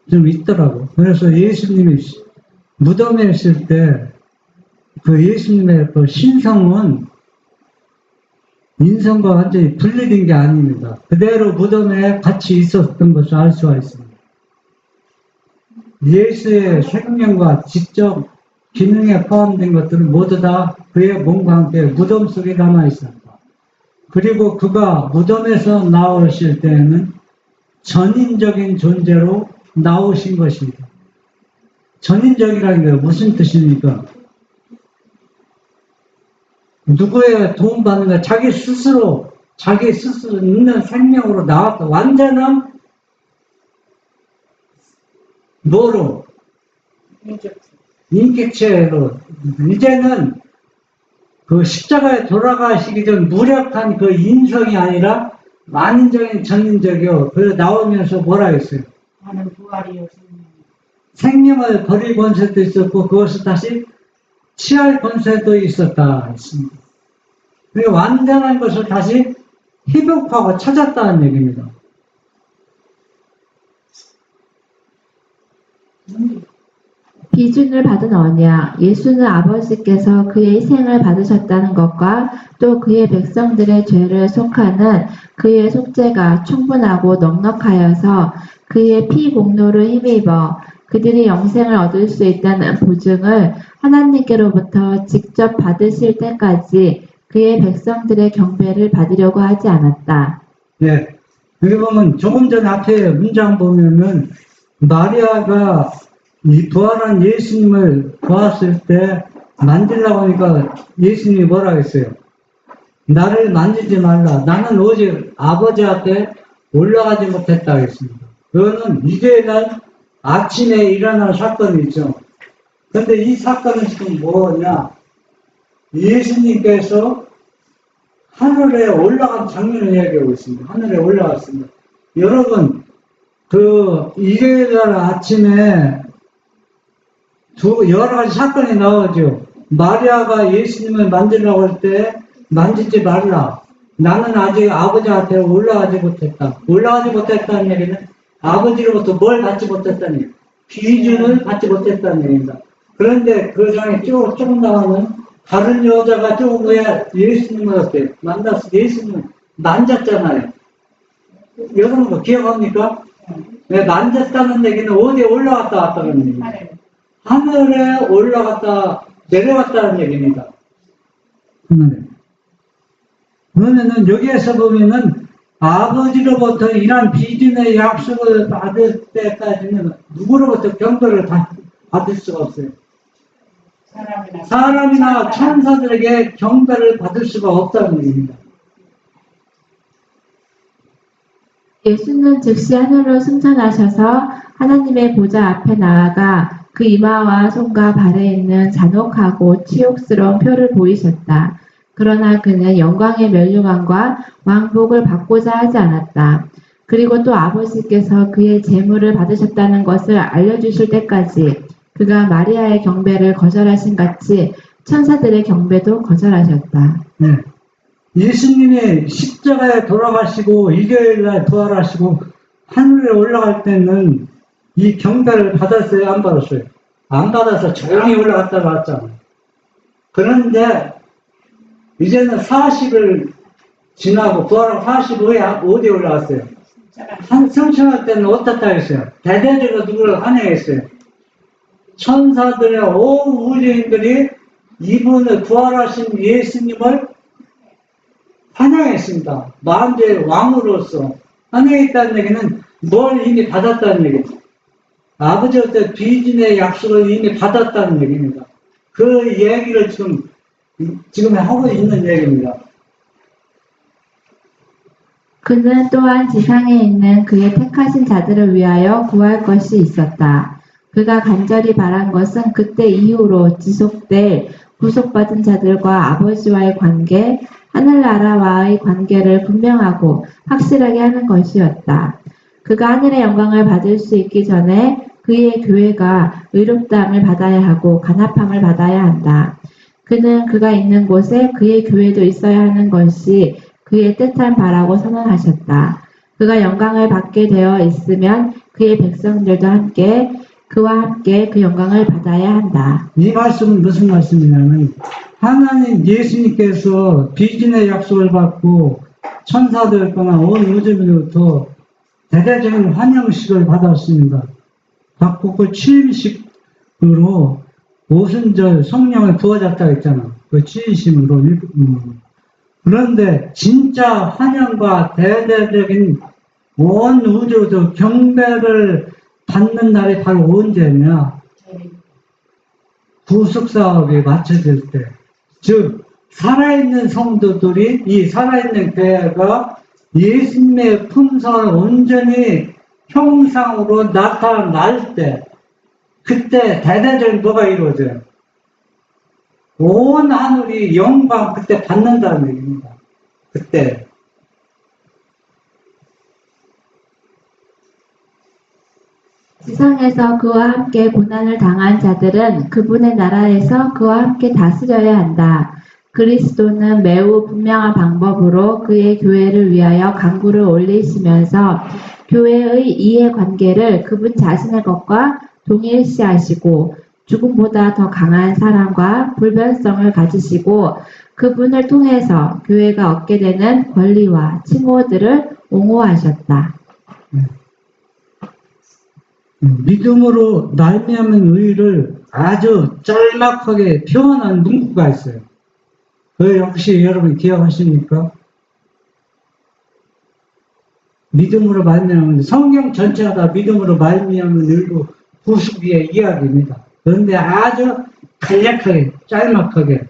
S2: 좀 있더라고. 그래서 예수님이 무덤에 있을 때 그 예수님의 그 신성은 인성과 완전히 분리된 게 아닙니다. 그대로 무덤에 같이 있었던 것을 알 수가 있습니다. 예수의 생명과 지적 기능에 포함된 것들은 모두 다 그의 몸과 함께 무덤 속에 남아 있습니다. 그리고 그가 무덤에서 나오실 때에는 전인적인 존재로 나오신 것입니다. 전인적이라는 게 무슨 뜻입니까? 누구의 도움받는 가 자기 스스로 있는 생명으로 나왔다. 완전한 뭐로? 인격체로. 이제는 그 십자가에 돌아가시기 전 무력한 그 인성이 아니라 만인적인 전인적이요. 그래서 나오면서 뭐라 했어요?
S3: 나는 부활이요
S2: 생명을 버릴 권세도 있었고 그것을 다시 취할 권세도 있었다 했습니다. 그리고 완전한 것을 다시 회복하고 찾았다는 얘기입니다.
S4: 비준을 받은 언약, 예수는 아버지께서 그의 희생을 받으셨다는 것과 또 그의 백성들의 죄를 속하는 그의 속죄가 충분하고 넉넉하여서 그의 피 공로를 힘입어 그들이 영생을 얻을 수 있다는 보증을 하나님께로부터 직접 받으실 때까지 그의 백성들의 경배를 받으려고 하지 않았다.
S2: 예. 여기 보면 조금 전 앞에 문장 보면은 마리아가 이 부활한 예수님을 보았을 때 만지려고 하니까 예수님이 뭐라 했어요? 나를 만지지 말라. 나는 오직 아버지 앞에 올라가지 못했다 했습니다. 그거는 이제날 아침에 일어난 사건이죠. 근데 이 사건은 지금 뭐냐? 예수님께서 하늘에 올라간 장면을 이야기하고 있습니다. 하늘에 올라갔습니다. 여러분, 일요일날 아침에 여러 가지 사건이 나오죠. 마리아가 예수님을 만지려고 할 때 만지지 말라. 나는 아직 아버지 앞에 올라가지 못했다. 올라가지 못했다는 얘기는 아버지로부터 뭘 받지 못했다는 얘기입니다. 비준을 받지 못했다는 얘기입니다. 그런데 그 장에 조금 나가면 다른 여자가 조금 후에 예수님을 어때 만났어. 예수님을 만졌잖아요. 여러분 뭐 기억합니까? 네, 만졌다는 얘기는 어디에 올라갔다 왔다는 얘기입니다. 하늘에 올라갔다 내려갔다는 얘기입니다. 그러면은 여기에서 보면은 아버지로부터 이런 비준의 약속을 받을 때까지는 누구로부터 경배를 받을 수가 없어요. 사람이나 천사들에게 경배를 받을 수가 없다는 얘기입니다.
S4: 예수는 즉시 하늘로 승천하셔서 하나님의 보좌 앞에 나아가 그 이마와 손과 발에 있는 잔혹하고 치욕스러운 표를 보이셨다. 그러나 그는 영광의 면류관과 왕복을 받고자 하지 않았다. 그리고 또 아버지께서 그의 제물을 받으셨다는 것을 알려주실 때까지 그가 마리아의 경배를 거절하신 같이 천사들의 경배도 거절하셨다.
S2: 네. 예수님이 십자가에 돌아가시고 일요일날 부활하시고 하늘에 올라갈 때는 이 경배를 받았어요? 안 받았어요? 안 받아서 조용히 올라갔다 나왔잖아요. 그런데 이제는 40을 지나고 부활하고 40 후에 어디에 올라갔어요? 성천할 때는 어떻다 했어요? 대대적으로 누구를 환영했어요? 천사들의 온 우주인들이 이분을 부활하신 예수님을 환영했습니다. 만주의 왕으로서 환영했다는 얘기는 뭘 이미 받았다는 얘기죠. 아버지한테 비준의 약속을 이미 받았다는 얘기입니다. 그 얘기를 지금 하고 있는 얘기입니다.
S4: 그는 또한 지상에 있는 그의 택하신 자들을 위하여 구할 것이 있었다. 그가 간절히 바란 것은 그때 이후로 지속될 구속받은 자들과 아버지와의 관계, 하늘나라와의 관계를 분명하고 확실하게 하는 것이었다. 그가 하늘의 영광을 받을 수 있기 전에 그의 교회가 의롭다함을 받아야 하고 간합함을 받아야 한다. 그는 그가 있는 곳에 그의 교회도 있어야 하는 것이 그의 뜻한 바라고 선언하셨다. 그가 영광을 받게 되어 있으면 그의 백성들도 그와 함께 그 영광을 받아야 한다.
S2: 이 말씀은 무슨 말씀이냐면 하나님 예수님께서 비준의 약속을 받고 천사들거나 온 우주로부터 대대적인 환영식을 받았습니다. 받고 그 취임식으로 오순절 성령을 부어졌다 했잖아. 그 취임식으로. 그런데 진짜 환영과 대대적인 온 우주로부터 경배를 받는 날이 바로 언제냐? 구속사업이 맞춰질 때. 즉 살아있는 성도들이 이 살아있는 교회가 예수님의 품성을 온전히 형상으로 나타날 때 그때 대대적인 뭐가 이루어져요? 온 하늘이 영광 그때 받는다는 얘기입니다. 그때.
S4: 지상에서 그와 함께 고난을 당한 자들은 그분의 나라에서 그와 함께 다스려야 한다. 그리스도는 매우 분명한 방법으로 그의 교회를 위하여 강구를 올리시면서 교회의 이해관계를 그분 자신의 것과 동일시하시고 죽음보다 더 강한 사랑과 불변성을 가지시고 그분을 통해서 교회가 얻게 되는 권리와 칭호들을 옹호하셨다.
S2: 믿음으로 말미암은 의를 아주 짤막하게 표현한 문구가 있어요. 그 혹시 여러분 기억하십니까? 믿음으로 말미암은 성경 전체가 다 믿음으로 말미암은 의로 부수기의 이야기입니다. 그런데 아주 간략하게 짤막하게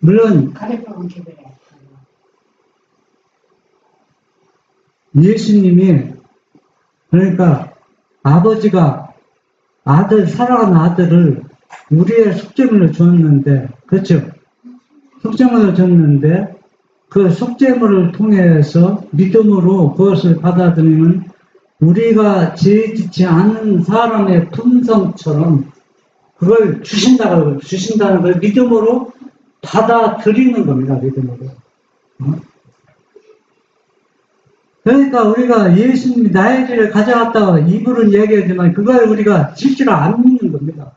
S2: 물론
S3: 가르쳐본 기분에
S2: 예수님이 그러니까 아버지가 사랑하는 아들을 우리의 속죄물로 줬는데, 그렇죠? 속죄물을 줬는데, 그 속죄물을 통해서 믿음으로 그것을 받아들이면 우리가 죄 짓지 않은 사람의 품성처럼 그걸 주신다는 걸 믿음으로 받아들이는 겁니다, 믿음으로. 그러니까 우리가 예수님이 나의 죄를 가져갔다고 입으로는 얘기하지만 그걸 우리가 실제로 안 믿는 겁니다.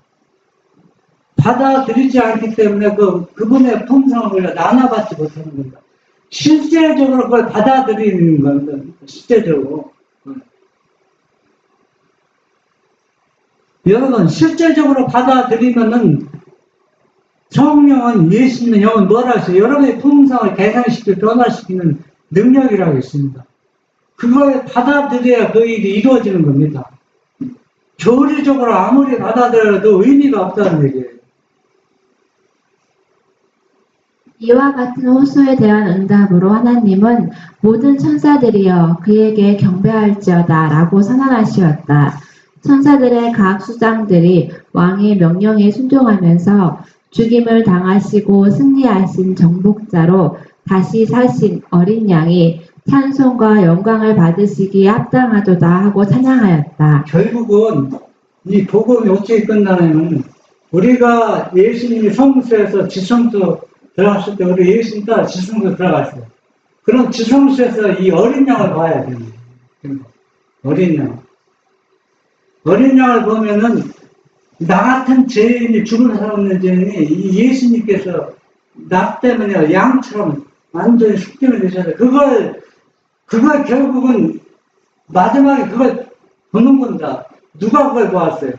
S2: 받아들이지 않기 때문에 그분의 품성을 우리가 나눠받지 못하는 겁니다. 실제적으로 그걸 받아들이는 겁니다. 실제적으로. 여러분, 실제적으로 받아들이면은 성령은 예수님의 영은 뭐라 했어요? 여러분의 품성을 개선시키고 변화시키는 능력이라고 있습니다. 그걸 받아들여야 그 일이 이루어지는 겁니다. 교리적으로 아무리 받아들여도 의미가 없다는 얘기예요.
S4: 이와 같은 호소에 대한 응답으로 하나님은 모든 천사들이여 그에게 경배할지어다 라고 선언하시었다. 천사들의 각 수장들이 왕의 명령에 순종하면서 죽임을 당하시고 승리하신 정복자로 다시 사신 어린 양이 찬송과 영광을 받으시기에 합당하도다 하고 찬양하였다.
S2: 결국은 이 복음이 어떻게 끝나냐면 우리가 예수님이 성수에서 지성소 들어갔을 때 우리 예수님 따라 지성소 들어갔어요. 그럼 지성소에서 이 어린 양을 봐야 됩니다. 어린 양. 어린 양을 보면은 나 같은 죄인이 죽을 사 없는 죄인이 이 예수님께서 나 때문에 양처럼 완전히 숙kim을 되셔서 그걸 결국은 마지막에 그걸 보는 겁니다. 누가 그걸 보았어요?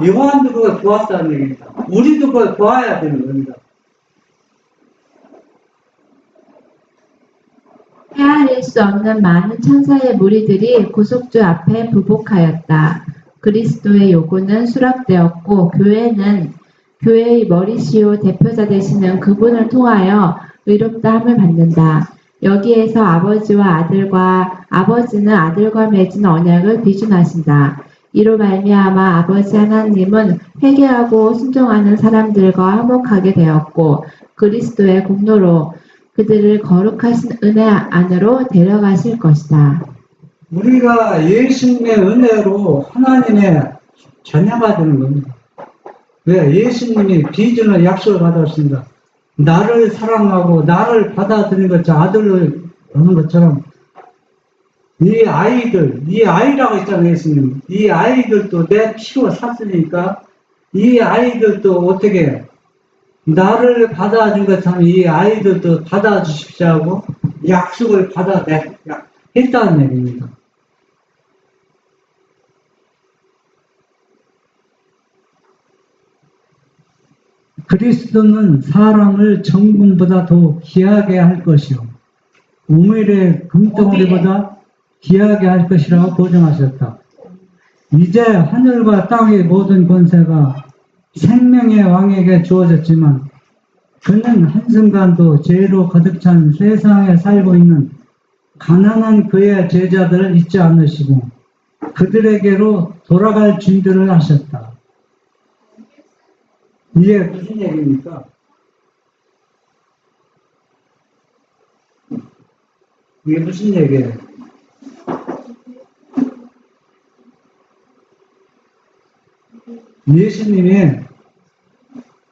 S2: 요한도 그걸 보았다는 얘기입니다. 우리도 그걸 보아야 되는 겁니다.
S4: 헤아릴 수 없는 많은 천사의 무리들이 구속주 앞에 부복하였다. 그리스도의 요구는 수락되었고 교회는 교회의 머리시오 대표자 되시는 그분을 통하여 의롭다함을 받는다. 여기에서 아버지는 아들과 맺은 언약을 비준하신다. 이로 말미암아 아버지 하나님은 회개하고 순종하는 사람들과 화목하게 되었고 그리스도의 공로로 그들을 거룩하신 은혜 안으로 데려가실 것이다.
S2: 우리가 예수님의 은혜로 하나님의 자녀가 되는 겁니다. 왜? 예수님이 비전을 약속을 받았습니다. 나를 사랑하고 나를 받아들인 것처럼 아들을 보는 것처럼 이 아이라고 했잖아요, 예수님. 이 아이들도 내 피로 샀으니까 이 아이들도 어떻게 해요? 나를 받아준 것처럼 이 아이들도 받아주십시오 하고 약속을 했다는 얘기입니다. 그리스도는 사람을 정금보다 더 귀하게 할 것이요 우물의 금덩어리보다 귀하게 할 것이라고 보증하셨다. 이제 하늘과 땅의 모든 권세가 생명의 왕에게 주어졌지만 그는 한순간도 죄로 가득 찬 세상에 살고 있는 가난한 그의 제자들을 잊지 않으시고 그들에게로 돌아갈 준비를 하셨다. 이게 무슨 얘기입니까? 이게 무슨 얘기예요? 예수님이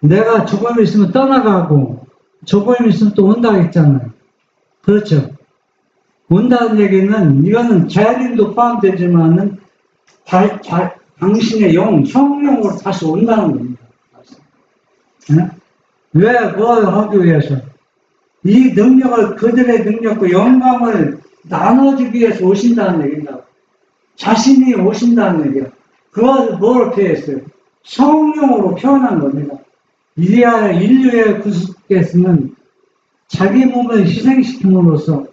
S2: 내가 조금 있으면 떠나가고 조금 있으면 또 온다 했잖아요. 그렇죠? 온다는 얘기는 이거는 재림도 포함되지만은 당신의 영, 성령으로 다시 온다는 겁니다. 네? 왜, 뭘 하기 위해서? 이 능력을, 그들의 능력과 영광을 나눠주기 위해서 오신다는 얘기입니다. 자신이 오신다는 얘기야. 그것을 뭘 표현했어요? 성령으로 표현한 겁니다. 이리하여 인류의 구속께서는 자기 몸을 희생시킴으로써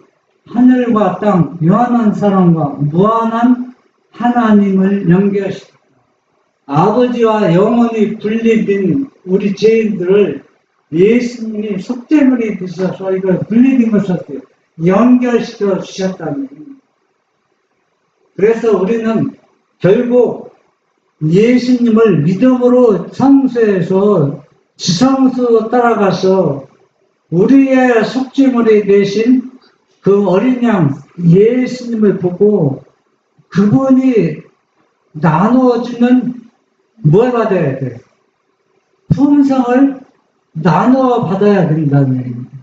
S2: 하늘과 땅, 영원한 사랑과 무한한 하나님을 연결시켰다. 아버지와 영원히 분리된 우리 죄인들을 예수님이 속죄물이 되셔서 이걸 분리된 것을 연결시켜 주셨다는 겁니다. 그래서 우리는 결국 예수님을 믿음으로 성수해서 지성수 따라가서 우리의 속죄물이 되신 그 어린 양 예수님을 보고 그분이 나누어주는 뭘 받아야 돼? 품성을 나누어 받아야 된다는 얘기입니다.